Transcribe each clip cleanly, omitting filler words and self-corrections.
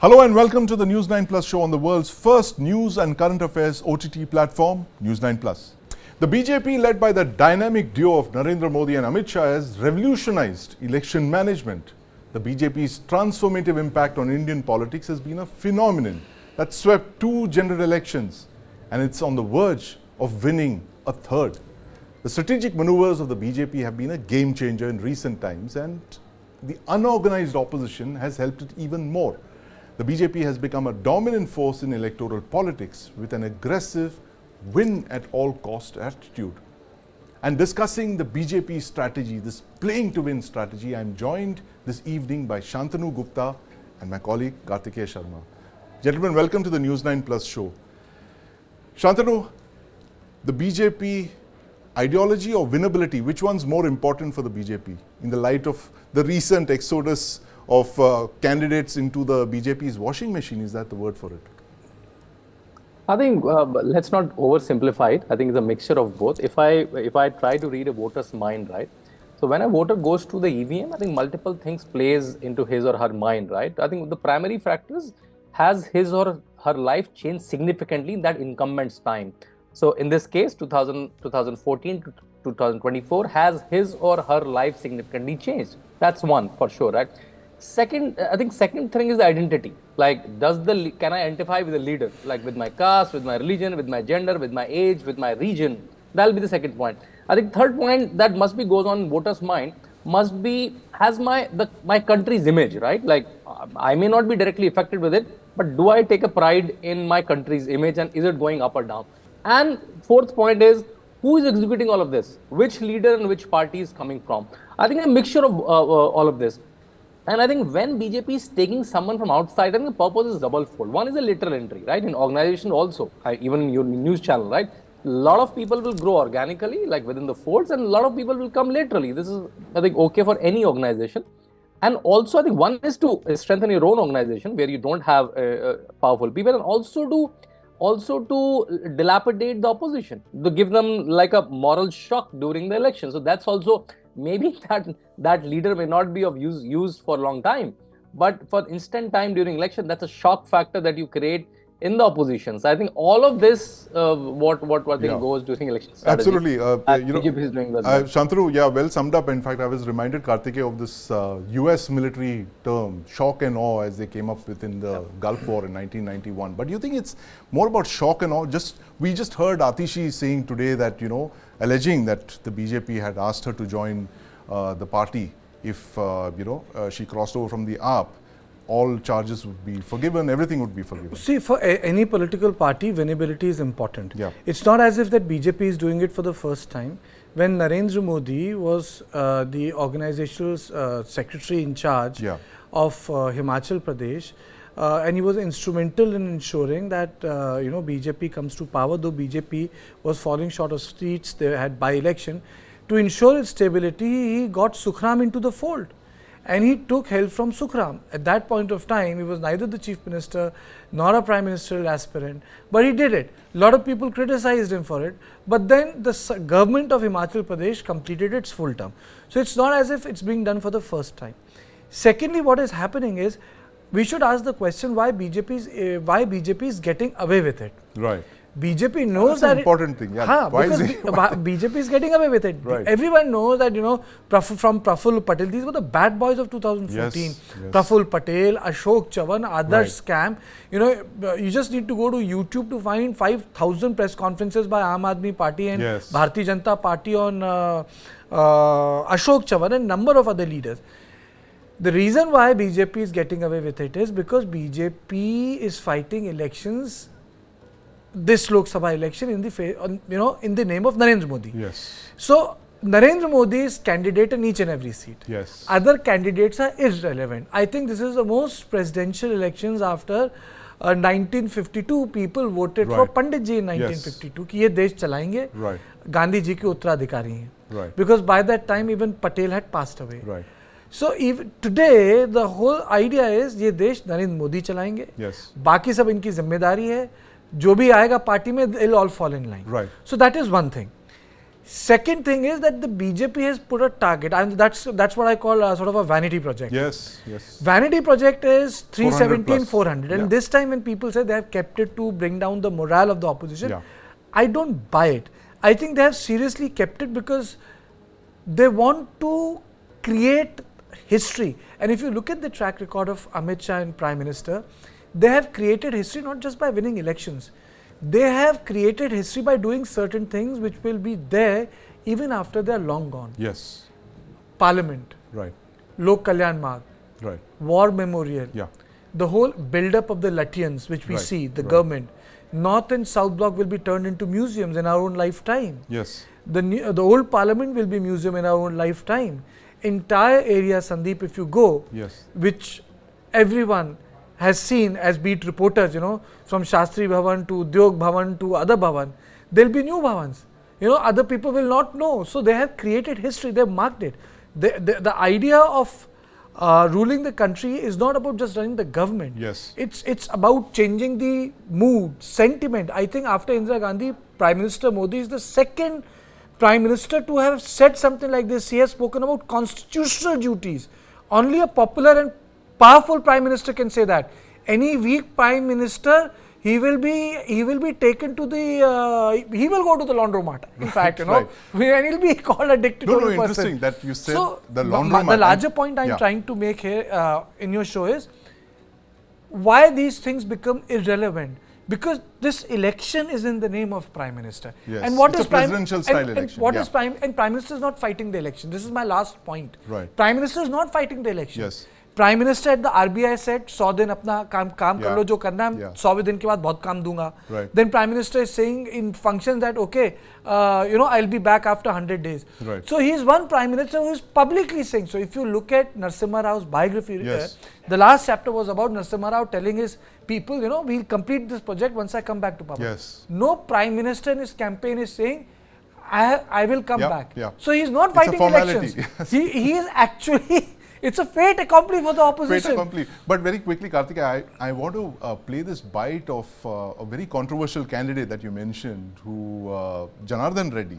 Hello and welcome to the News9 Plus Show on the world's first news and current affairs OTT platform, News9 Plus. The BJP, led by the dynamic duo of Narendra Modi and Amit Shah, has revolutionized election management. The BJP's transformative impact on Indian politics has been a phenomenon that swept 2 general elections, and it's on the verge of winning a third. The strategic maneuvers of the BJP have been a game changer in recent times, and the unorganized opposition has helped it even more. The BJP has become a dominant force in electoral politics with an aggressive win at all cost attitude. And discussing the BJP strategy, this playing to win strategy, I am joined this evening by Shantanu Gupta and my colleague Kartikeya Sharma. Gentlemen, welcome to the News9 Plus show. Shantanu, the BJP ideology or winnability, which one's more important for the BJP in the light of the recent exodus of candidates into the BJP's washing machine? Is that the word for it? I think let's not oversimplify it. I think it's a mixture of both. If I try to read a voter's mind, right? So when a voter goes to the EVM, I think multiple things plays into his or her mind, right? I think the primary factors, has his or her life changed significantly in that incumbent's time. So in this case, 2014 to 2024, has his or her life significantly changed? That's one for sure, right? Second, I think second thing is the identity. Like, can I identify with a leader? Like with my caste, with my religion, with my gender, with my age, with my region? That'll be the second point. I think third point that must be goes on in voters' mind must be, has my country's image, right? Like, I may not be directly affected with it, but do I take a pride in my country's image, and is it going up or down? And fourth point is, who is executing all of this? Which leader and which party is coming from? I think a mixture of all of this. And I think when BJP is taking someone from outside, I think the purpose is double-fold. One is a lateral entry, right? In organization also, even in your news channel, right? A lot of people will grow organically, like within the folds, and a lot of people will come laterally. This is, I think, okay for any organization. And also, I think one is to strengthen your own organization where you don't have powerful people, and also to dilapidate the opposition, to give them like a moral shock during the election. So that's also, maybe that leader may not be of use for a long time, but for instant time during election, that's a shock factor that you create in the opposition. So I think all of this, what I think goes during election strategy. Absolutely. BJP is doing that. Shantanu, yeah, well summed up. In fact, I was reminded, Kartikeya, of this US military term, shock and awe, as they came up with in the Gulf War in 1991. But do you think it's more about shock and awe? We just heard Atishi saying today that, alleging that the BJP had asked her to join the party if, she crossed over from the AAP. All charges would be forgiven, everything would be forgiven. See, for any political party, winnability is important. Yeah. It's not as if that BJP is doing it for the first time. When Narendra Modi was the organizational secretary in charge of Himachal Pradesh, and he was instrumental in ensuring that BJP comes to power, though BJP was falling short of seats, they had by-election. To ensure its stability, he got Sukhram into the fold. And he took help from Sukhram. At that point of time, he was neither the chief minister nor a prime ministerial aspirant, but he did it. A lot of people criticized him for it, but then the government of Himachal Pradesh completed its full term. So it's not as if it's being done for the first time. Secondly, what is happening is, we should ask the question why BJP is getting away with it. Right. BJP knows that's an important thing. Yeah. Because BJP is getting away with it. Right. Everyone knows that, from Prafull Patel, these were the bad boys of 2014. Yes. Prafull Patel, Ashok Chavan, Adarsh scam. You just need to go to YouTube to find 5,000 press conferences by Aam Aadmi Party and Bharatiya Janata Party on Ashok Chavan and number of other leaders. The reason why BJP is getting away with it is because BJP is fighting elections, this Lok Sabha election, in the name of Narendra Modi. Yes. So Narendra Modi is candidate in each and every seat. Yes. Other candidates are irrelevant. I think this is the most presidential elections after 1952. People voted for Pandit ji in 1952 कि ये देश चलाएंगे. Right. Gandhi ji के उत्तराधिकारी हैं. Right. Because by that time even Patel had passed away. Right. So even today the whole idea is ये देश नरेंद्र मोदी चलाएंगे. Yes. बाकी सब इनकी जिम्मेदारी है. जो भी आएगा पार्टी में, they'll all fall in line. Right. So that is one thing. Second thing is that the BJP has put a target, and that's what I call sort of a vanity project. Yes, yes. Vanity project is 370 plus. and 400, and this time when people say they have kept it to bring down the morale of the opposition, I don't buy it. I think they have seriously kept it because they want to create history. And if you look at the track record of Amit Shah and Prime Minister, they have created history not just by winning elections. They have created history by doing certain things which will be there even after they are long gone. Yes. Parliament. Right. Lok Kalyan Marg. Right. War Memorial. Yeah. The whole build-up of the Lutyens which we see, the government. North and South Block will be turned into museums in our own lifetime. Yes. The old Parliament will be museum in our own lifetime. Entire area, Sandeep, if you go, which everyone has seen as beat reporters, from Shastri Bhavan to Udyog Bhavan to other Bhavan, there will be new Bhavans. Other people will not know. So they have created history, they have marked it. The idea of ruling the country is not about just running the government. Yes. It's about changing the mood, sentiment. I think after Indira Gandhi, Prime Minister Modi is the second Prime Minister to have said something like this. He has spoken about constitutional duties. Only a popular and powerful Prime Minister can say that. Any weak Prime Minister, he will be taken to the, he will go to the laundromat. In fact, and he'll be called a dictatorial person. Interesting that you said so the laundromat. The larger point I'm trying to make here in your show is why these things become irrelevant. Because this election is in the name of Prime Minister. Yes. And what it's is a presidential style election. What is Prime Minister is not fighting the election. This is my last point. Right. Prime Minister is not fighting the election. Yes. Prime Minister at the RBI said 100 दिन अपना काम कर लो जो करना है 100 दिन के बाद बहुत काम दूंगा. Then Prime Minister is saying in functions that okay, I'll be back after 100 days. Right. So he is one Prime Minister who is publicly saying. So if you look at Narasimha Rao's biography, the last chapter was about Narasimha Rao telling his people, we'll complete this project once I come back to power. Yes. No Prime Minister in his campaign is saying I will come back. Yeah. So he is not fighting elections. He is actually. It's a fait accompli for the opposition. Fait accompli. But very quickly, Kartikeya, I want to play this bite of a very controversial candidate that you mentioned, Janardhan Reddy.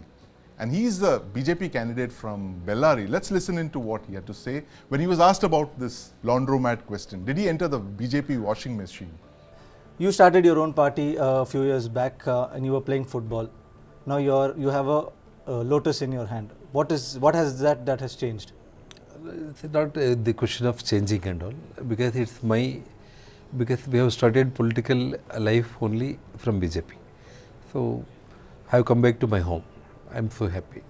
And he's the BJP candidate from Bellary. Let's listen into what he had to say when he was asked about this laundromat question. Did he enter the BJP washing machine? You started your own party a few years back and you were playing football. Now you have a lotus in your hand. What has changed? It's not the question of changing and all, because because we have started political life only from BJP. So I have come back to my home. I am so happy.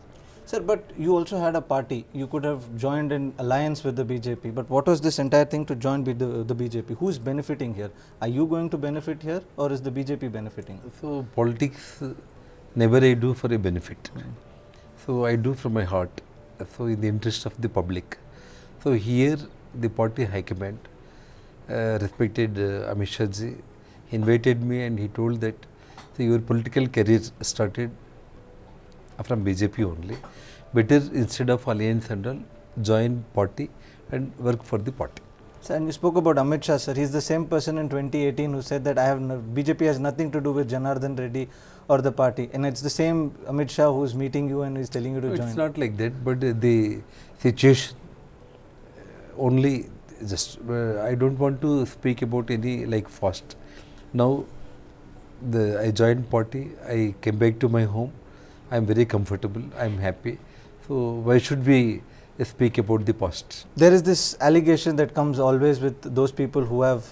Sir, but you also had a party. You could have joined in alliance with the BJP. But what was this entire thing to join the BJP? Who is benefiting here? Are you going to benefit here, or is the BJP benefiting? So politics never I do for a benefit. So I do from my heart. So in the interest of the public. So here the party high command respected Amit Shah ji. He invited me and he told that your political career started from BJP only. Better instead of alliance and all, join party and work for the party. Sir, and you spoke about Amit Shah, sir. He's the same person in 2018 who said that BJP has nothing to do with Janardhan Reddy or the party, and it's the same Amit Shah who is meeting you and is telling you to join. It's not like that, but the situation only just I don't want to speak about any like fast. Now I joined party, I came back to my home, I am very comfortable, I am happy. So why should we speak about the past? There is this allegation that comes always with those people who have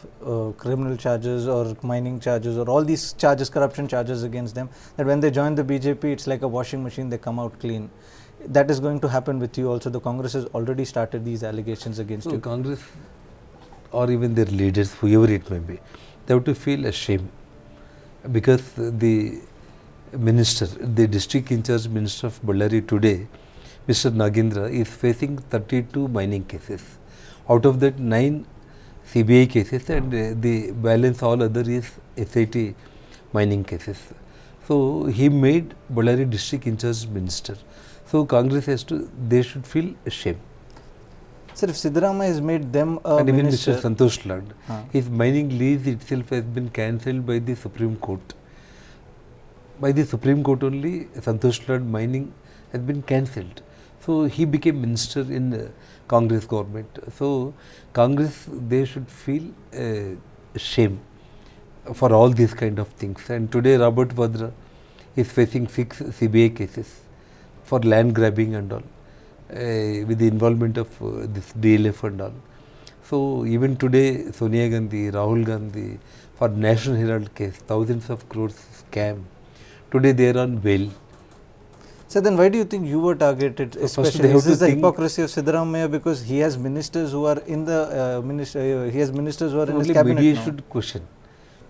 criminal charges or mining charges or all these charges, corruption charges against them, that when they join the BJP, it's like a washing machine, they come out clean. That is going to happen with you also. The Congress has already started these allegations against you. Congress or even their leaders, whoever it may be, they have to feel ashamed, because the minister, the district in charge minister of Bellary today, Mr. Narendra, is facing 32 mining cases. Out of that, 9 CBI cases and the balance all other is SIT mining cases. So he made Bellary district in charge minister. So Congress they should feel ashamed. Sir, if Siddaramaiah has made them a and minister, even Mr. Santosh Lad, his mining lease itself has been cancelled by the Supreme Court. By the Supreme Court only, Santosh Lad mining has been cancelled. So he became minister in Congress government. So Congress, they should feel shame for all these kind of things. And today Robert Vadra is facing 6 CBI cases for land grabbing and all, with the involvement of this DLF and all. So even today Sonia Gandhi, Rahul Gandhi, for National Herald case, thousands of crores scam. Today they are on bail. So then why do you think you were targeted, So especially? Is this the hypocrisy of Siddaramaiah because he has ministers who are in the he has ministers who are in his cabinet media now? should question.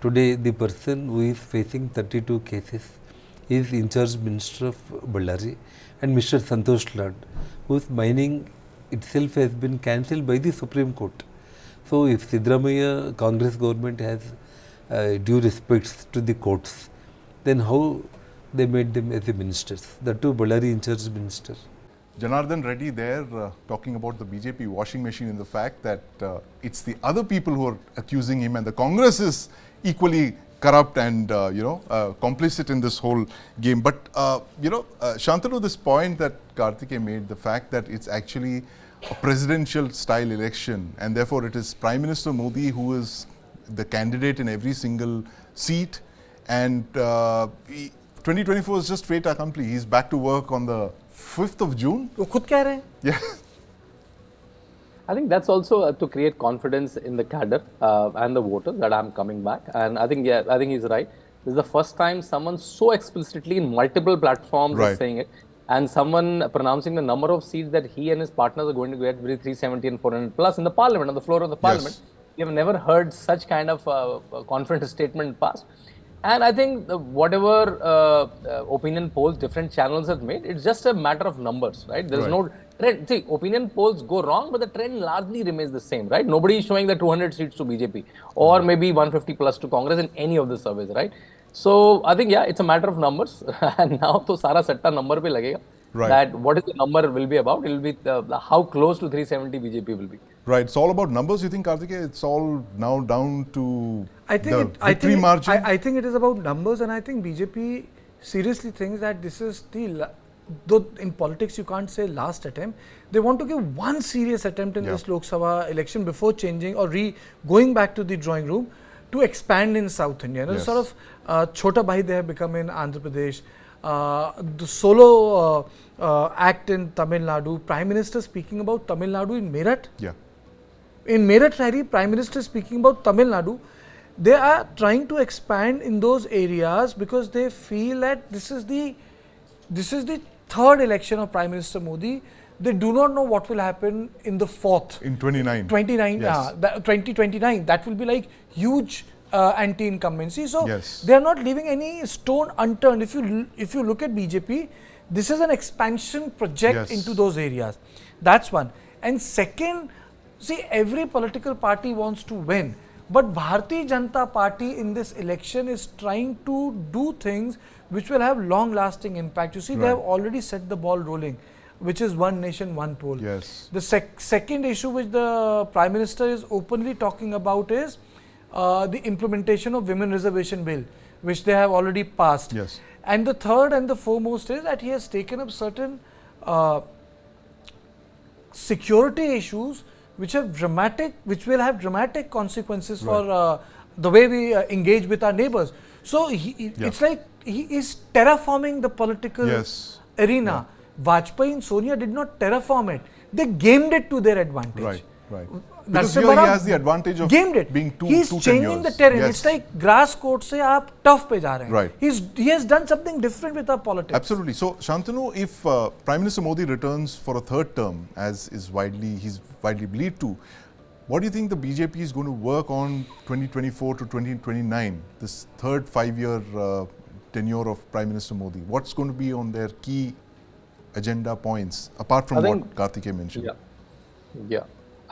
Today the person who is facing 32 cases is in charge minister of Ballari and Mr. Santosh Lad, whose mining itself has been cancelled by the Supreme Court. So if Siddaramaiah Congress government has due respects to the courts, then how they made them as the ministers, the two Ballari in charge minister. Janardhan Reddy there talking about the BJP washing machine and the fact that it's the other people who are accusing him, and the Congress is equally corrupt and complicit in this whole game. But Shantanu, this point that Kartikeya made, the fact that it's actually a presidential style election and therefore it is Prime Minister Modi who is the candidate in every single seat, and 2024 is just fait accompli. He's back to work on the 5th of June. वो खुद कह रहे हैं. Yeah. I think that's also to create confidence in the cadre and the voters that I'm coming back. And I think, I think he's right. This is the first time someone so explicitly in multiple platforms is saying it, and someone pronouncing the number of seats that he and his partners are going to get between 370 and 400 plus in the parliament, on the floor of the parliament. We have never heard such kind of confident statement passed. And I think whatever opinion polls different channels have made, it's just a matter of numbers, right? There's no trend. See, opinion polls go wrong, but the trend largely remains the same, right? Nobody is showing the 200 seats to BJP or maybe 150 plus to Congress in any of the surveys, right? So I think, it's a matter of numbers. And now to Sara Satta number pe lagega. That what is the number will be about? It will be how close to 370 BJP will be. Right. It's all about numbers, you think, Kartikeya? It's all now down to victory margin? I think it is about numbers, and I think BJP seriously thinks that this is the, though in politics you can't say last attempt, they want to give one serious attempt in this Lok Sabha election before changing or going back to the drawing room to expand in South India. You know, sort of Chota Bhai they have become in Andhra Pradesh. The solo act in Tamil Nadu, Prime Minister speaking about Tamil Nadu in Meerut. In Meerut Rally, Prime Minister speaking about Tamil Nadu. They are trying to expand in those areas because they feel that this is the third election of Prime Minister Modi. They do not know what will happen in the fourth. In 2029, that will be like huge anti-incumbency. So they are not leaving any stone unturned. If you look at BJP, this is an expansion project into those areas. That's one. And second, see, every political party wants to win, but Bharatiya Janata Party in this election is trying to do things which will have long-lasting impact. You see, they have already set the ball rolling, which is one nation, one poll. The second issue which the Prime Minister is openly talking about is the implementation of Women Reservation Bill, which they have already passed. And the third and the foremost is that he has taken up certain security issues which will have dramatic consequences for the way we engage with our neighbors. So it's like he is terraforming the political arena. Vajpayee and Sonia did not terraform it; they gamed it to their advantage. Because here he has the advantage of being two He's changing the terrain. It's like grass court se aap tough pe ja rahe hain. He has done something different with our politics. Absolutely. So Shantanu, if Prime Minister Modi returns for a third term, as is widely believed to, what do you think the BJP is going to work on 2024 to 2029, this third 5-year tenure of Prime Minister Modi? What's going to be on their key agenda points, apart from what Kartikeya mentioned?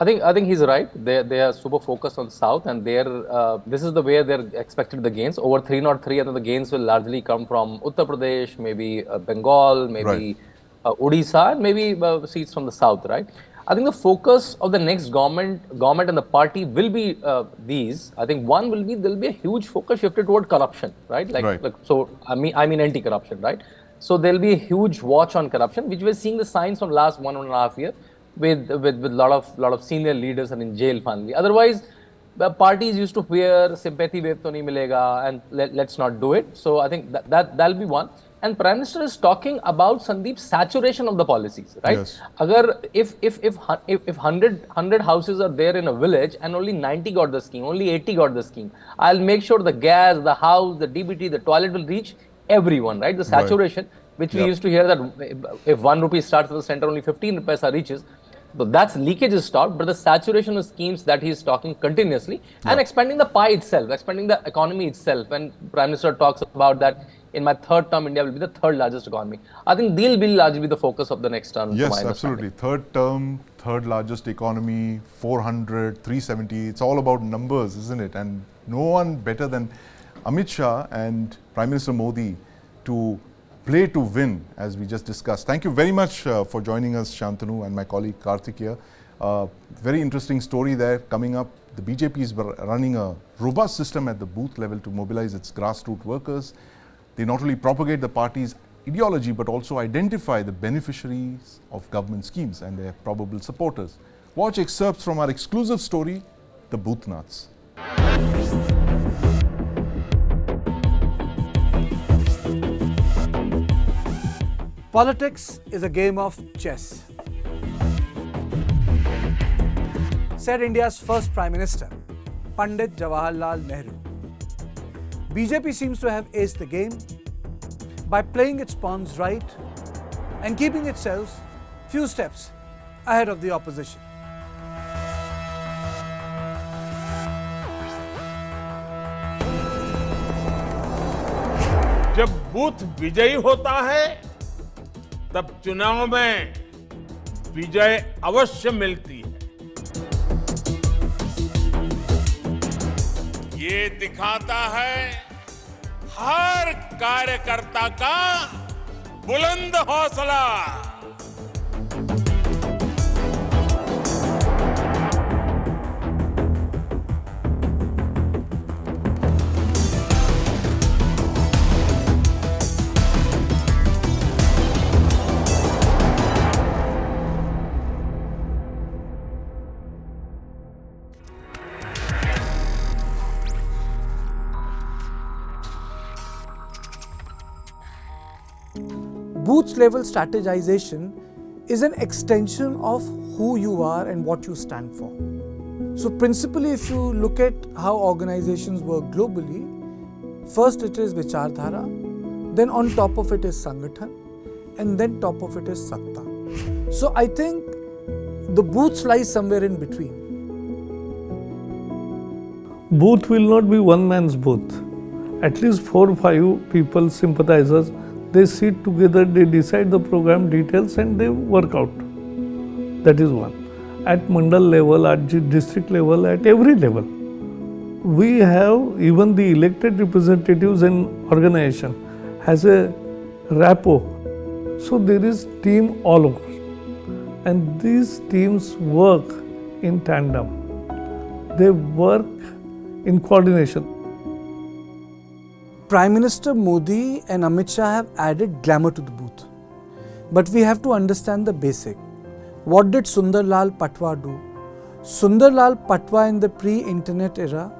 I think he's right. They are super focused on South, and this is the way they're expected the gains. Over 303, and the gains will largely come from Uttar Pradesh, maybe Bengal, maybe Odisha, and maybe seats from the South, right? I think the focus of the next government and the party will be these. I think one will be, there'll be a huge focus shifted toward corruption, right? So I mean anti-corruption, right? So there'll be a huge watch on corruption, which we're seeing the signs from last 1.5 years with lot of senior leaders are in jail finally. Otherwise, the parties used to fear sympathy wave to nahi milega and let's not do it. So I think that'll be one. And Prime Minister is talking about Sandeep saturation of the policies, right? Yes. Agar if 100 houses are there in a village and only 90 got the scheme, only 80 got the scheme, I'll make sure the gas, the house, the DBT, the toilet will reach everyone, right? The saturation, which we used to hear that if 1 rupee starts at the center, only 15 paisa reaches. So that's leakage is stopped, but the saturation of schemes that he is talking continuously and expanding the pie itself, expanding the economy itself. When Prime Minister talks about that, in my third term, India will be the third largest economy. I think they'll be largely the focus of the next term. Yes, absolutely. Third term, third largest economy, 400, 370. It's all about numbers, isn't it? And no one better than Amit Shah and Prime Minister Modi to play to win, as we just discussed. Thank you very much for joining us, Shantanu, and my colleague Kartikeya. Very interesting story there coming up. The BJP is running a robust system at the booth level to mobilize its grassroots workers. They not only propagate the party's ideology, but also identify the beneficiaries of government schemes and their probable supporters. Watch excerpts from our exclusive story, The Booth Nuts. Politics is a game of chess, said India's first Prime Minister, Pandit Jawaharlal Nehru. BJP seems to have aced the game by playing its pawns right and keeping itself few steps ahead of the opposition. जब booth विजयी होता है तब चुनाव में विजय अवश्य मिलती है। ये दिखाता है हर कार्यकर्ता का बुलंद हौसला। Booth level strategization is an extension of who you are and what you stand for. So principally, if you look at how organizations work globally, first it is Vichardhara, then on top of it is Sangathan, and then top of it is Satta. So I think the booth lies somewhere in between. Booth will not be one man's booth. At least 4 or 5 people, sympathizers, they sit together, they decide the program details and they work out. That is one. At mandal level, at district level, at every level. We have even the elected representatives and organization has a rapport. So there is team all over. And these teams work in tandem. They work in coordination. Prime Minister Modi and Amit Shah have added glamour to the booth. But we have to understand the basic. What did Sundar Lal Patwa do? Sundar Lal Patwa in the pre-internet era,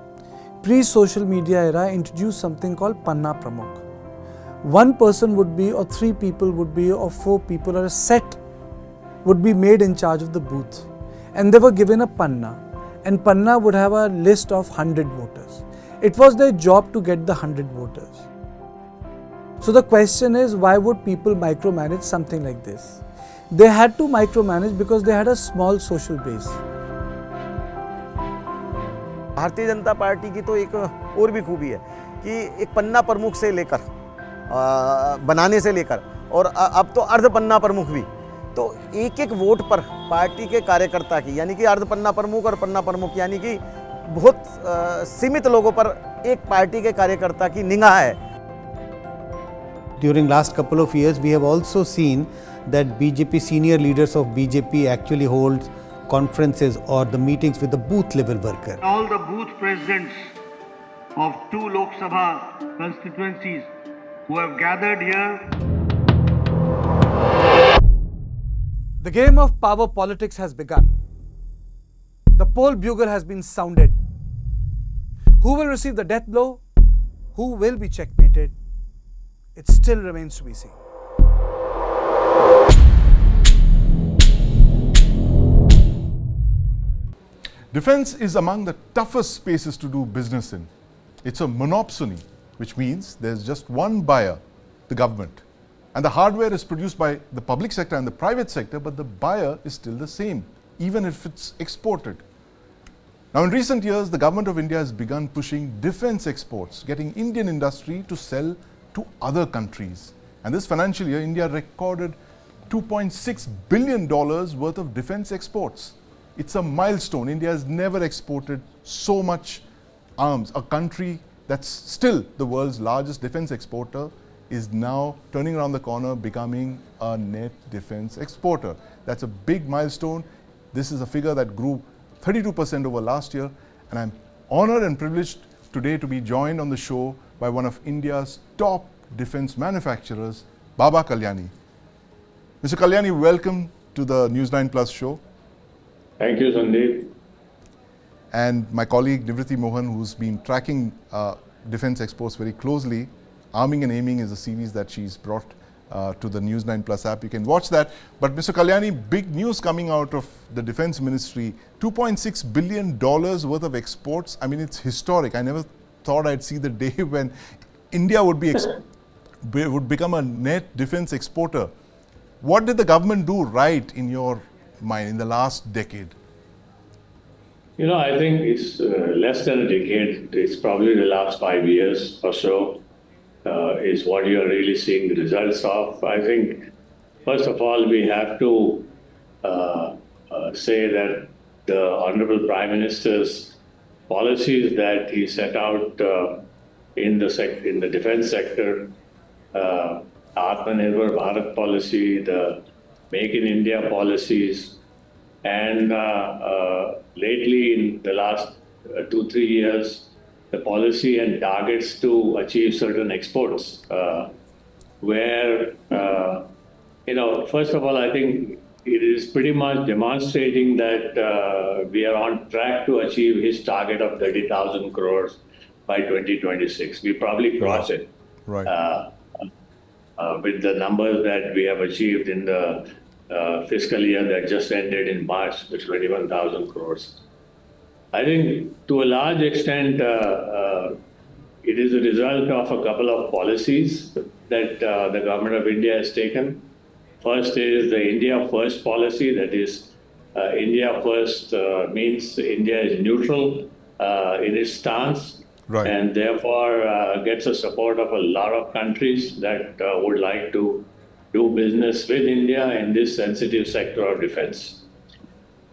pre-social media era introduced something called Panna Pramukh. One person would be, or 3 people would be, or 4 people, or a set would be made in charge of the booth. And they were given a Panna. And Panna would have a list of 100 voters. It was their job to get the 100 voters. So the question is, why would people micromanage something like this? They had to micromanage because they had a small social base. Bharatiya Janata party की तो एक और भी खूबी है कि एक पन्ना प्रमुख से लेकर बनाने से लेकर और अब तो अर्ध पन्ना प्रमुख भी, तो एक एक वोट पर पार्टी के कार्यकर्ता की, यानी कि अर्ध पन्ना प्रमुख और पन्ना प्रमुख, यानी कि बहुत सीमित लोगों पर एक पार्टी के कार्यकर्ता की निगाह है. During last couple of years, we have also seen that BJP senior leaders of BJP actually hold conferences or the meetings with the booth level worker. All the booth presidents of 2 Lok Sabha constituencies who have gathered here The game of power politics has begun. The poll bugle has been sounded. Who will receive the death blow? Who will be checkmated? It still remains to be seen. Defense is among the toughest spaces to do business in. It's a monopsony, which means there's just one buyer, the government. And the hardware is produced by the public sector and the private sector, but the buyer is still the same, even if it's exported. Now, in recent years, the government of India has begun pushing defense exports, getting Indian industry to sell to other countries. And this financial year, India recorded $2.6 billion worth of defense exports. It's a milestone. India has never exported so much arms. A country that's still the world's largest defense exporter is now turning around the corner, becoming a net defense exporter. That's a big milestone. This is a figure that grew 32% over last year, and I'm honored and privileged today to be joined on the show by one of India's top defense manufacturers, Baba Kalyani. Mr. Kalyani, welcome to the News9 Plus Show. Thank you, Sandeep. And my colleague Nivriti Mohan, who's been tracking defense exports very closely. Arming and Aiming is a series that she's brought to the News9 Plus app. You can watch that. But Mr. Kalyani, big news coming out of the Defense Ministry. $2.6 billion worth of exports. I mean, it's historic. I never thought I'd see the day when India would become a net defense exporter. What did the government do right in your mind in the last decade? You know, I think it's less than a decade. It's probably the last 5 years or so is what you're really seeing the results of. I think, first of all, we have to say that the Honorable Prime Minister's policies that he set out in the defense sector, Atmanirbhar Bharat policy, the Make in India policies, and lately in the last 2-3 years, the policy and targets to achieve certain exports, where, first of all, I think it is pretty much demonstrating that we are on track to achieve his target of 30,000 crores by 2026. We probably cross it. Right. With the numbers that we have achieved in the fiscal year that just ended in March, the 21,000 crores. I think to a large extent, it is a result of a couple of policies that the government of India has taken. First is the India First policy, that is, India First means India is neutral in its stance. Right. And therefore gets the support of a lot of countries that would like to do business with India in this sensitive sector of defense.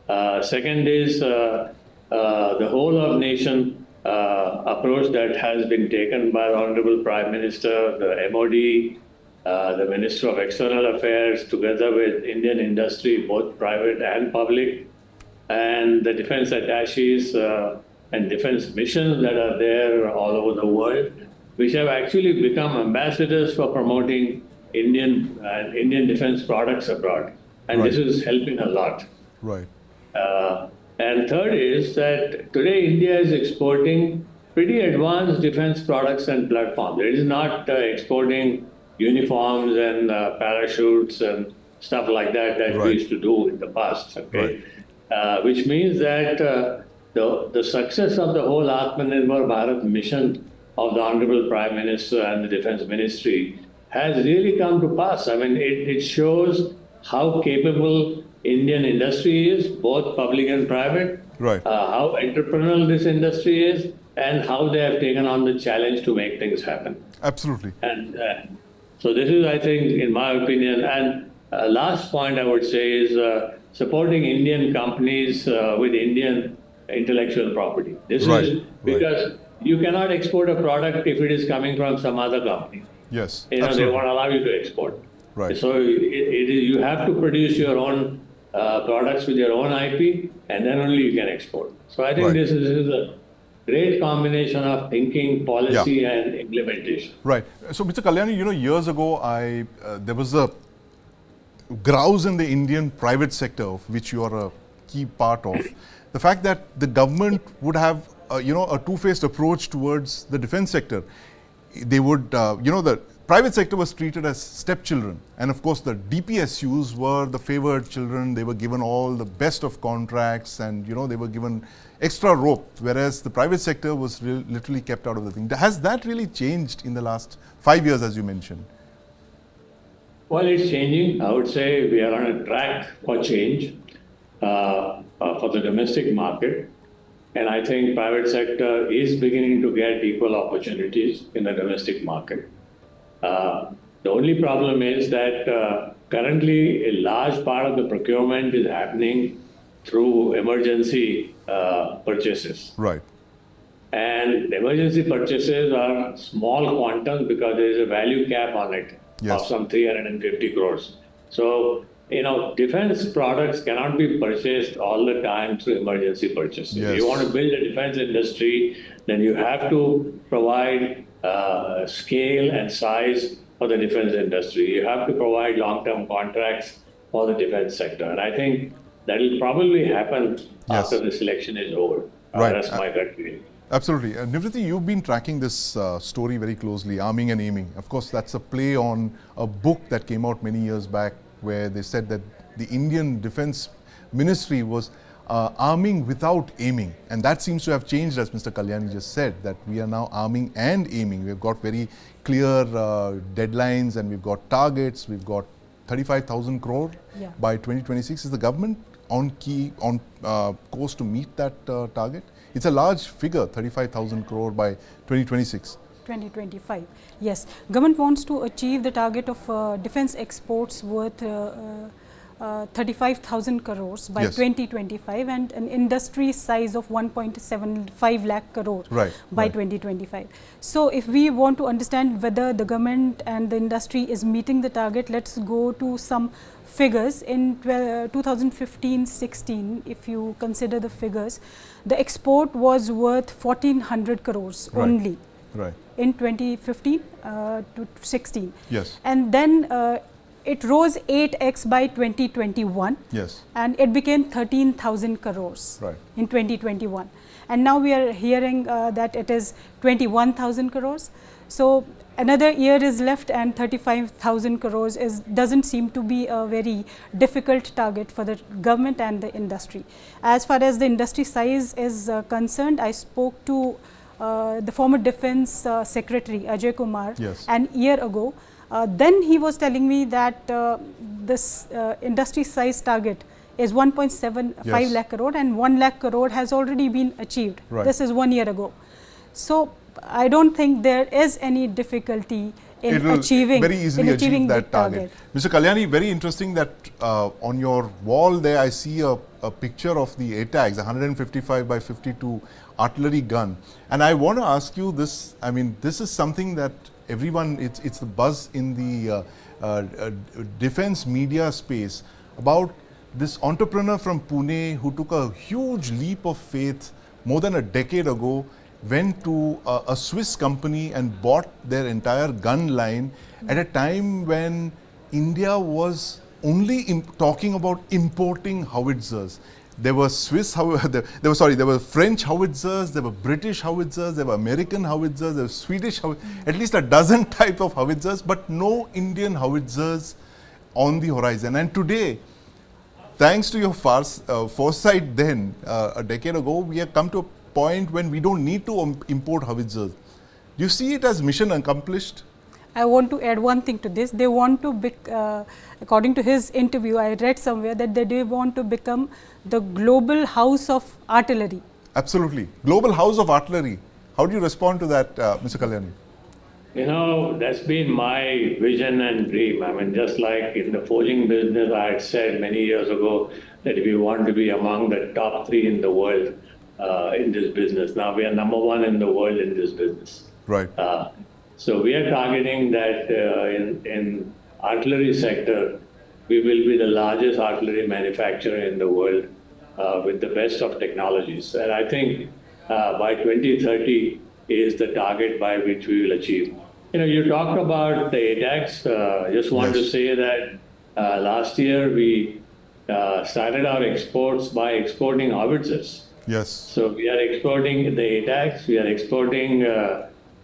Second is the whole of nation approach that has been taken by the Honorable Prime Minister, the MOD, the Minister of External Affairs, together with Indian industry, both private and public, and the defense attaches and defense missions that are there all over the world, which have actually become ambassadors for promoting Indian defense products abroad. And Right. this is helping a lot. Right. And third is that today India is exporting pretty advanced defense products and platforms. It is not exporting uniforms and parachutes and stuff like that Right. we used to do in the past. Okay? Which means that the success of the whole Atmanirbhar Bharat mission of the Honorable Prime Minister and the Defense Ministry has really come to pass. I mean, it shows how capable Indian industry is, both public and private, Right. how entrepreneurial this industry is, and how they have taken on the challenge to make things happen. Absolutely. And so this is, I think, in my opinion, and last point I would say is supporting Indian companies with Indian intellectual property. This Right, is because you cannot export a product if it is coming from some other company. Yes. They Absolutely. won't allow you to export. Right. So you have to produce your own products with your own IP, and then only you can export. So I think Right. this is a great combination of thinking, policy, and implementation. Right. So, Mr. Kalyani, years ago, there was a grouse in the Indian private sector, of which you are a key part of, the fact that the government would have, a two-faced approach towards the defense sector. They would, the private sector was treated as stepchildren, and of course the DPSUs were the favored children. They were given all the best of contracts, and they were given extra rope, whereas the private sector was literally kept out of the thing. Has that really changed in the last 5 years, as you mentioned? Well, it's changing. I would say we are on a track for change for the domestic market. And I think private sector is beginning to get equal opportunities in the domestic market. The only problem is that currently a large part of the procurement is happening through emergency purchases. Right. And emergency purchases are small quantums because there is a value cap on it. Yes. Of some 350 crores. So, defense products cannot be purchased all the time through emergency purchases. Yes. If you want to build a defense industry, then you have to provide scale and size for the defense industry. You have to provide long-term contracts for the defense sector. And I think that will probably happen after this election is over. Right. That's my gut feeling. Absolutely. Nivriti, you've been tracking this story very closely, Arming and Aiming. Of course, that's a play on a book that came out many years back where they said that the Indian Defence Ministry was arming without aiming. And that seems to have changed, as Mr. Kalyani just said, that we are now arming and aiming. We've got very clear deadlines, and we've got targets. We've got 35,000 crore by 2026. Is the government on course to meet that target? It's a large figure, 35,000 crore by 2026. 2025. Yes, government wants to achieve the target of defense exports worth 35,000 crores by 2025 and an industry size of 1.75 lakh crore by 2025. So if we want to understand whether the government and the industry is meeting the target, let's go to some figures. In 2015-16, if you consider the figures, the export was worth 1,400 crores only. Right. In 2015 to 16. Yes. And then it rose 8x by 2021. Yes. And it became 13,000 crores in 2021. And now we are hearing that it is 21,000 crores. So another year is left, and 35,000 crores doesn't seem to be a very difficult target for the government and the industry. As far as the industry size is concerned, I spoke to the former Defence Secretary Ajay Kumar an year ago. Then he was telling me that this industry size target is 1.75 lakh crore, and 1 lakh crore has already been achieved. This is 1 year ago. So I don't think there is any difficulty in achieving that target. Mr. Kalyani, very interesting that on your wall there I see a picture of the ATAGS, 155 by 52 artillery gun. And I want to ask you this, I mean, this is something that everyone, it's the buzz in the defense media space about this entrepreneur from Pune who took a huge leap of faith more than a decade ago, went to a Swiss company and bought their entire gun line at a time when India was only talking about importing howitzers. There were there were French howitzers, there were British howitzers, there were American howitzers, there were Swedish howitzers, at least a dozen types of howitzers, but no Indian howitzers on the horizon. And today, thanks to your foresight then, a decade ago, we have come to a point when we don't need to import howitzers. Do you see it as mission accomplished? I want to add one thing to this. They want to, according to his interview, I read somewhere that they want to become the global house of artillery. Absolutely. Global house of artillery. How do you respond to that, Mr. Kalyani? You know, that's been my vision and dream. I mean, just like in the forging business, I had said many years ago that if you want to be among the top 3 in the world in this business, now we are number 1 in the world in this business. Right. So we are targeting that in artillery sector, we will be the largest artillery manufacturer in the world with the best of technologies. And I think by 2030 is the target by which we will achieve. You know, you talked about the ATAGS. Just want to say that last year we started our exports by exporting howitzers. Yes. So we are exporting the ATACs, we are exporting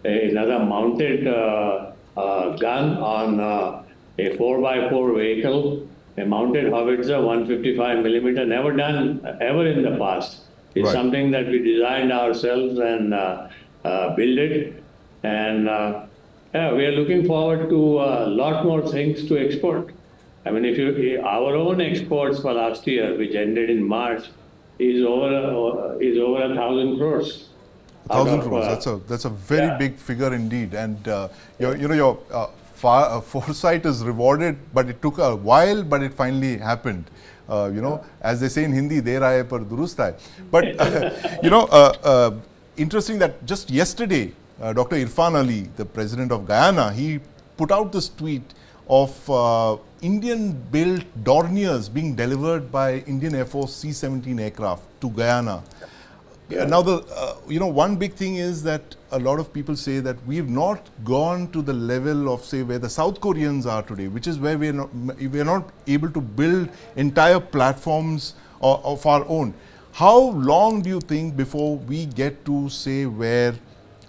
another mounted gun on a 4x4 vehicle, a mounted howitzer, 155 millimeter, never done ever in the past. It's something that we designed ourselves and build it. And yeah, we are looking forward to a lot more things to export. I mean, our own exports for last year, which ended in March, is over 1,000 crores. 1,000 crores. That's a very big figure indeed. And your foresight is rewarded, but it took a while, but it finally happened. As they say in Hindi, der aaye par durust aaye. But interesting that just yesterday, Dr. Irfan Ali, the president of Guyana, he put out this tweet of Indian-built Dorniers being delivered by Indian Air Force C-17 aircraft to Guyana. Now, one big thing is that a lot of people say that we've not gone to the level of, say, where the South Koreans are today, which is where we are not able to build entire platforms of our own. How long do you think before we get to, say, where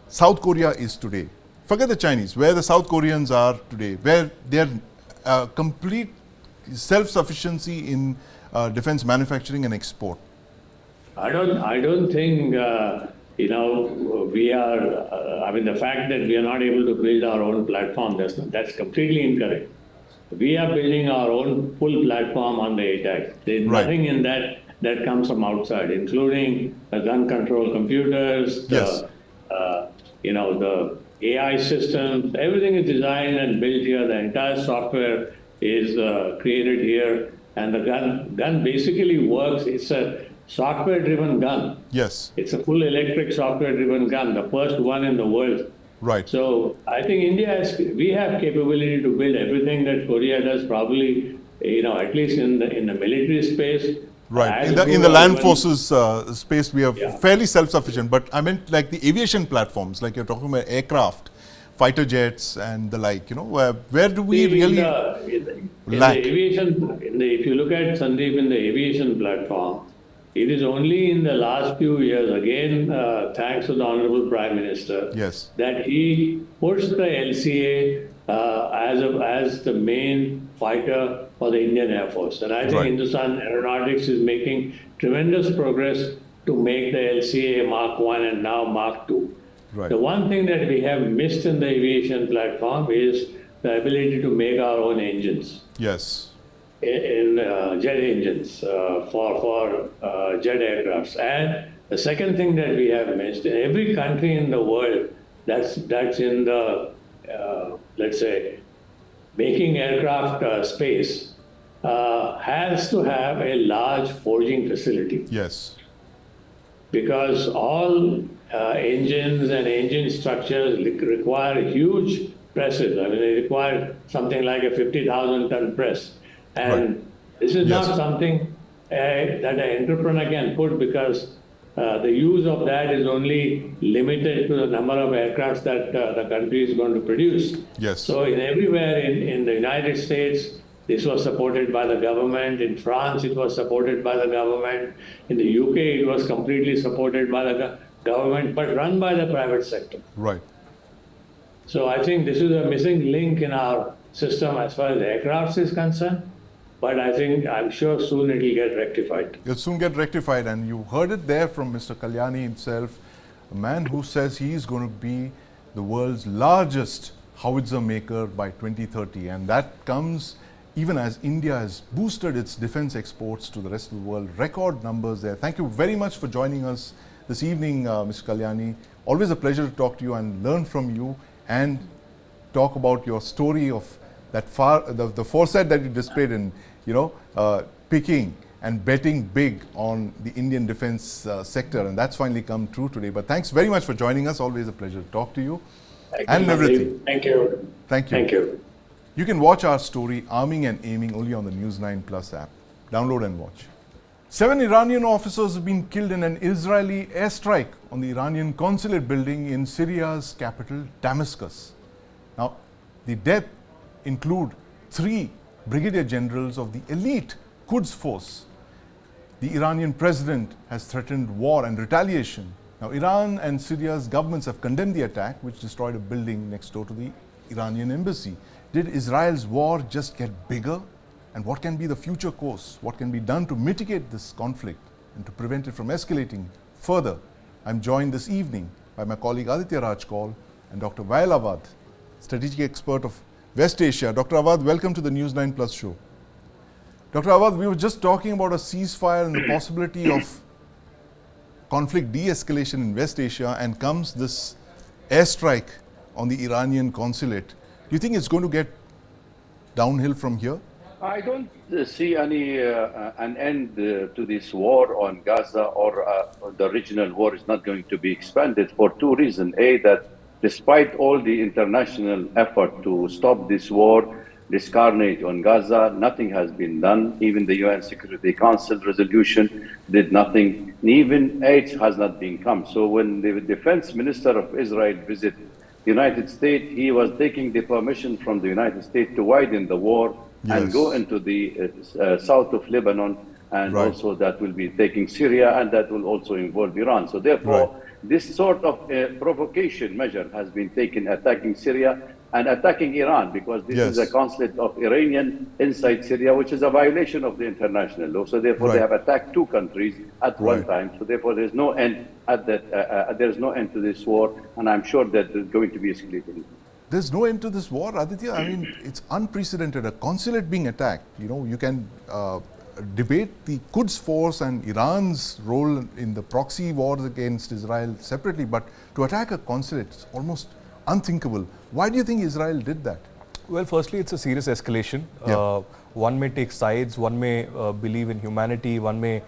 South Korea is today? Forget the Chinese, where the South Koreans are today, where they are complete self-sufficiency in defense manufacturing and export. I don't think, we are, I mean, the fact that we are not able to build our own platform, that's completely incorrect. We are building our own full platform on the ATAC. There's nothing in that comes from outside, including the gun control computers, the AI systems, everything is designed and built here. The entire software is created here. And the gun basically works. It's a software-driven gun. Yes. It's a full electric software-driven gun, the first one in the world. Right. So I think we have capability to build everything that Korea does, probably, at least in the military space. Right. In the land forces space, we are fairly self-sufficient. But I meant like the aviation platforms, like you're talking about aircraft, fighter jets and the like, where do we really lack? If you look at Sandeep, in the aviation platform, it is only in the last few years, again, thanks to the Honorable Prime Minister, that he pushed the LCA as the main fighter for the Indian Air Force. And I think Hindustan Aeronautics is making tremendous progress to make the LCA Mark 1 and now Mark 2. Right. The one thing that we have missed in the aviation platform is the ability to make our own engines. Yes. In jet engines for jet aircrafts. And the second thing that we have missed, every country in the world that's in the, let's say, making aircraft space has to have a large forging facility. Yes. Because all engines and engine structures require huge presses. I mean, they require something like a 50,000 ton press. And this is not something that an entrepreneur can put, because the use of that is only limited to the number of aircrafts that the country is going to produce. Yes. So everywhere in the United States, this was supported by the government. In France, it was supported by the government. In the UK, it was completely supported by the government, but run by the private sector. Right. So I think this is a missing link in our system as far as aircrafts is concerned. But I'm sure soon it will get rectified. It'll soon get rectified, and you heard it there from Mr. Kalyani himself, a man who says he is going to be the world's largest howitzer maker by 2030. And that comes even as India has boosted its defense exports to the rest of the world. Record numbers there. Thank you very much for joining us this evening, Mr. Kalyani. Always a pleasure to talk to you and learn from you and talk about your story of that the foresight that you displayed in, picking and betting big on the Indian defense sector, and that's finally come true today. But thanks very much for joining us. Always a pleasure to talk to you. And everything. Thank you. Thank you. Thank you. You can watch our story, Arming and Aiming, only on the News9 Plus app. Download and watch. 7 Iranian officers have been killed in an Israeli airstrike on the Iranian consulate building in Syria's capital, Damascus. Now, the death include 3 brigadier generals of the elite Quds force. The Iranian president has threatened war and retaliation. Now, Iran and Syria's governments have condemned the attack, which destroyed a building next door to the Iranian embassy. Did Israel's war just get bigger? And what can be the future course? What can be done to mitigate this conflict and to prevent it from escalating further? I'm joined this evening by my colleague Aditya Rajkol and Dr. Wael Awad, strategic expert of West Asia. Dr. Awad, welcome to the News9 Plus Show. Dr. Awad, we were just talking about a ceasefire and the possibility of conflict de-escalation in West Asia, and comes this airstrike on the Iranian consulate. Do you think it's going to get downhill from here? I don't see an end to this war on Gaza, or the regional war is not going to be expanded for two reasons. A, that despite all the international effort to stop this war, this carnage on Gaza, nothing has been done. Even the UN Security Council resolution did nothing. Even aid has not been come. So when the defense minister of Israel visited the United States, he was taking the permission from the United States to widen the war and go into the south of Lebanon, and also that will be taking Syria, and that will also involve Iran. So therefore, this sort of provocation measure has been taken, attacking Syria and attacking Iran, because this is a consulate of Iranian inside Syria, which is a violation of the international law. So therefore, they have attacked two countries at one time. So therefore, there's no end at that. There's no end to this war, and I'm sure that it's going to be escalating. There's no end to this war, Aditya. I mean, it's unprecedented. A consulate being attacked. You know, you can debate the Quds force and Iran's role in the proxy wars against Israel separately, but to attack a consulate is almost unthinkable. Why do you think Israel did that? Well, firstly, it's a serious escalation. One may take sides, one may believe in humanity, one may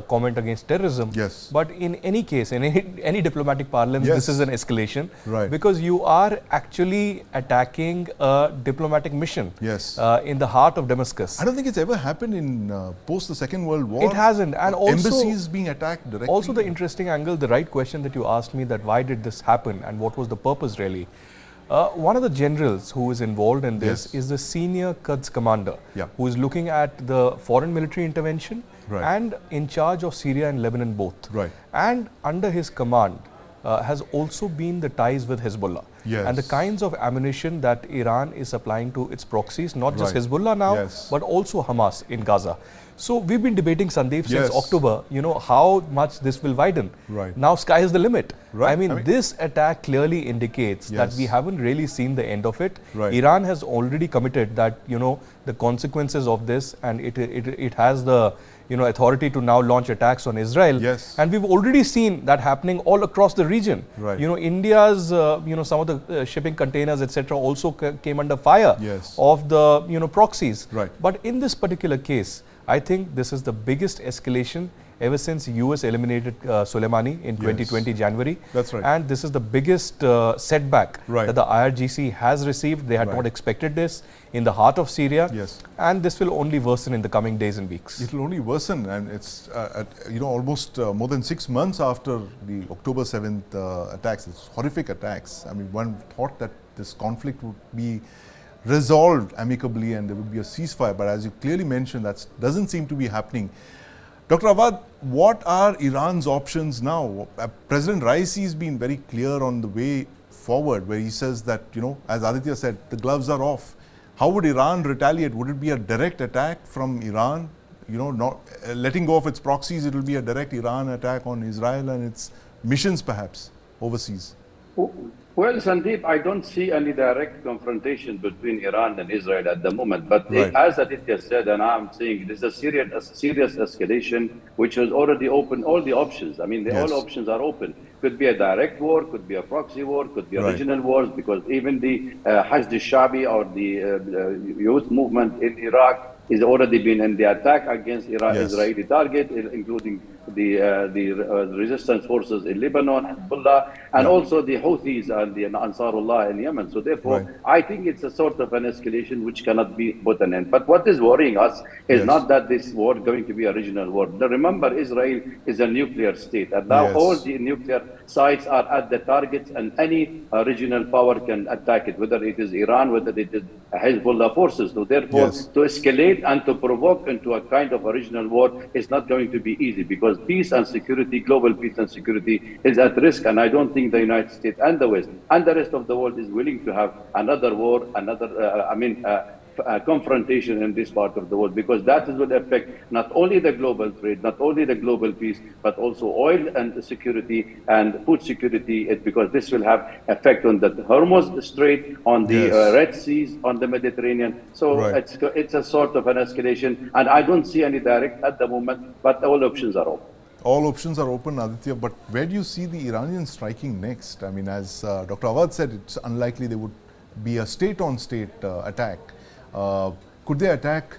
comment against terrorism. But in any case, in any diplomatic parlance, this is an escalation. Because you are actually attacking a diplomatic mission in the heart of Damascus. I don't think it's ever happened in post the Second World War. It hasn't. And also, embassies being attacked directly. Also the interesting angle, the right question that you asked me, that why did this happen and what was the purpose really? One of the generals who is involved in this is the senior Quds commander, who is looking at the foreign military intervention and in charge of Syria and Lebanon both. And under his command has also been the ties with Hezbollah. And the kinds of ammunition that Iran is supplying to its proxies, not just Hezbollah now, but also Hamas in Gaza. So we've been debating, Sandeep, since October, you know, how much this will widen. Now sky is the limit. I mean, this attack clearly indicates that we haven't really seen the end of it. Iran has already committed that, you know, the consequences of this, and it has the, you know, authority to now launch attacks on Israel. And we've already seen that happening all across the region. You know, India's, you know, some of the shipping containers, etc., also came under fire of the, you know, proxies. But in this particular case, I think this is the biggest escalation ever since US eliminated Soleimani in 2020 January. And this is the biggest setback that the IRGC has received. They had not expected this in the heart of Syria. And this will only worsen in the coming days and weeks. It will only worsen, and it's you know, almost more than 6 months after the October 7th attacks, these horrific attacks. I mean, one thought that this conflict would be resolved amicably and there would be a ceasefire, but as you clearly mentioned, that doesn't seem to be happening. Dr. Awad, what are Iran's options now? President Raisi has been very clear on the way forward, where he says that, you know, as Aditya said, the gloves are off. How would Iran retaliate? Would it be a direct attack from Iran? You know, not letting go of its proxies, it will be a direct Iran attack on Israel and its missions perhaps overseas. Well, Sandeep, I don't see any direct confrontation between Iran and Israel at the moment. But as Aditya said, and I'm saying, this is a serious escalation, which is already open, all the options. I mean, all options are open. Could be a direct war, could be a proxy war, could be a regional wars, because even the Hashd al-Shabi, or the youth movement in Iraq, is already been in the attack against Israeli target, including resistance forces in Lebanon, Hezbollah, and also the Houthis and the Ansarullah in Yemen. So therefore, I think it's a sort of an escalation which cannot be put an end. But what is worrying us is not that this war is going to be a regional war. Remember, Israel is a nuclear state, and now all the nuclear sites are at the targets, and any regional power can attack it, whether it is Iran, whether it is Hezbollah forces. So therefore, to escalate and to provoke into a kind of a regional war is not going to be easy, because peace and security, global peace and security, is at risk. And I don't think the United States and the West and the rest of the world is willing to have another war, another, confrontation in this part of the world, because that will affect not only the global trade, not only the global peace, but also oil and security and food security, because this will have effect on the Hormuz Strait, on the Red Seas, on the Mediterranean. So it's a sort of an escalation, and I don't see any direct at the moment, but all options are open. All options are open, Aditya, but where do you see the Iranians striking next? I mean, as Dr. Awad said, it's unlikely they would be a state-on-state attack. Could they attack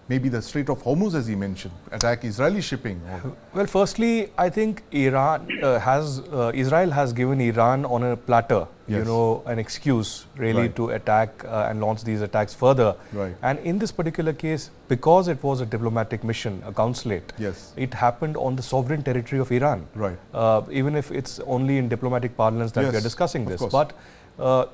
maybe the Strait of Hormuz, as he mentioned, attack Israeli shipping? Well, firstly, I think Israel has given Iran on a platter, an excuse really to attack and launch these attacks further. And in this particular case, because it was a diplomatic mission, a consulate, it happened on the sovereign territory of Iran. Even if it's only in diplomatic parlance that we are discussing this. But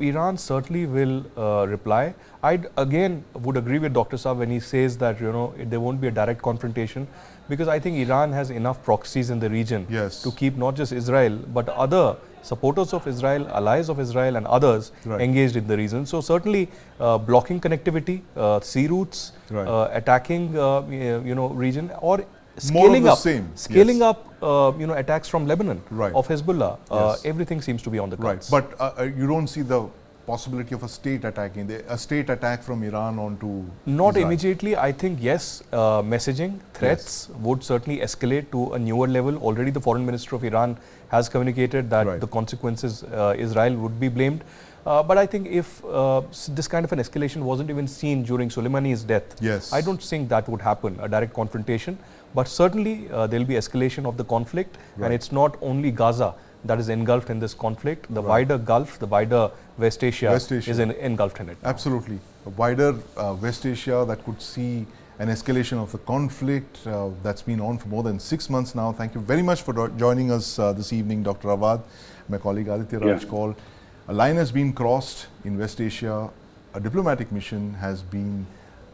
Iran certainly will reply. I again would agree with Dr. Saab when he says that there won't be a direct confrontation, because I think Iran has enough proxies in the region to keep not just Israel but other supporters of Israel, allies of Israel and others engaged in the region. So certainly blocking connectivity, sea routes, attacking region, or scaling up attacks from Lebanon of Hezbollah. Everything seems to be on the cards. But you don't see the possibility of a state attacking, a state attack from Iran onto Not Israel. immediately. I think yes, messaging, threats would certainly escalate to a newer level. Already the foreign minister of Iran has communicated that the consequences, Israel would be blamed. But I think if this kind of an escalation wasn't even seen during Soleimani's death, I don't think that would happen, a direct confrontation. But certainly there will be escalation of the conflict, and it's not only Gaza that is engulfed in this conflict. The wider Gulf, the wider West Asia is engulfed in it. Absolutely. A wider West Asia that could see an escalation of the conflict that's been on for more than 6 months now. Thank you very much for joining us this evening, Dr. Awad. My colleague Aditya Raj called. A line has been crossed in West Asia. A diplomatic mission has been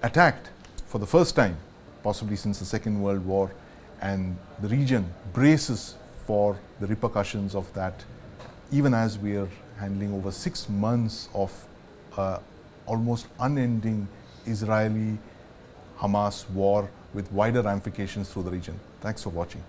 attacked for the first time, possibly since the Second World War, and the region braces for the repercussions of that, even as we are handling over 6 months of almost unending Israeli-Hamas war with wider ramifications through the region. Thanks for watching.